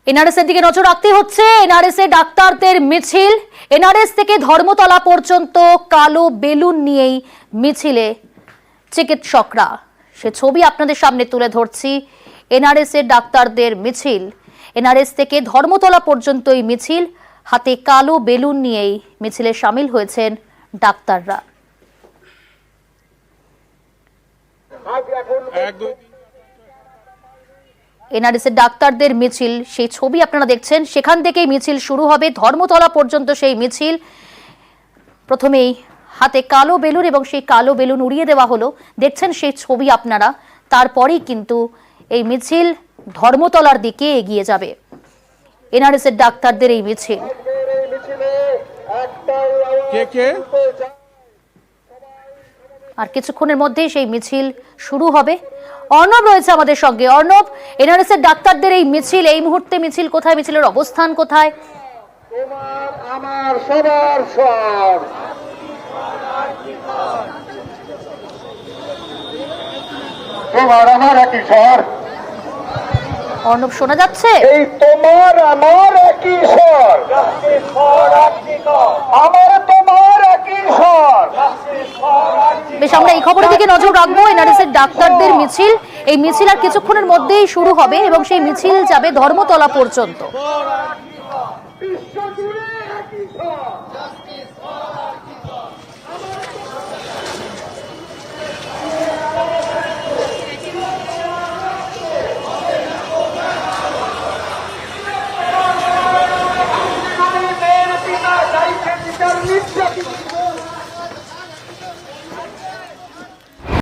NRS এর দিকে নজর রাখতে হচ্ছে। এনআরএস এ ডাক্তারদের মিছিল, এনআরএস থেকে ধর্মতলা পর্যন্ত কালো বেলুন নিয়েই মিছিলে চিকিৎসকরা। সে ছবি আপনাদের সামনে তুলে ধরছি। এনআরএস এর ডাক্তারদের মিছিল, এনআরএস থেকে ধর্মতলা পর্যন্ত এই মিছিল, হাতে কালো বেলুন নিয়েই মিছিলে সামিল হয়েছেন ডাক্তাররা। এনআরএস এর ডাক্তারদের মিছিল, সেই ছবি আপনারা দেখছেন। সেখান থেকেই মিছিল শুরু হবে, ধর্মতলা পর্যন্ত সেই মিছিল। প্রথমেই হাতে কালো বেলুন এবং সেই কালো বেলুন উড়িয়ে দেওয়া হলো, দেখছেন সেই ছবি আপনারা। তারপরেই কিন্তু এই মিছিল ধর্মতলার দিকে এগিয়ে যাবে। এনআরএস এর ডাক্তারদের এই মিছিল আর কিছুক্ষণের মধ্যেই সেই মিছিল শুরু হবে। অর্ণব রয়েছে আমাদের সঙ্গে। অর্ণব, এনআরএস এর ডাক্তারদের এই মিছিল, এই মুহূর্তে মিছিল কোথায়, মিছিলের অবস্থান কোথায়? তোমার আমার সবার সব, তোমার আমার একই স্বর। অর্ণব, শোনা যাচ্ছে? এই তোমার আমার একই স্বর, আমার তোমার একই স্বর। বেশ, আমরা এই খবরের দিকে নজর রাখবো। এনআরএস এর ডাক্তারদের মিছিল, এই মিছিল আর কিছুক্ষণের মধ্যেই শুরু হবে এবং সেই মিছিল যাবে ধর্মতলা পর্যন্ত।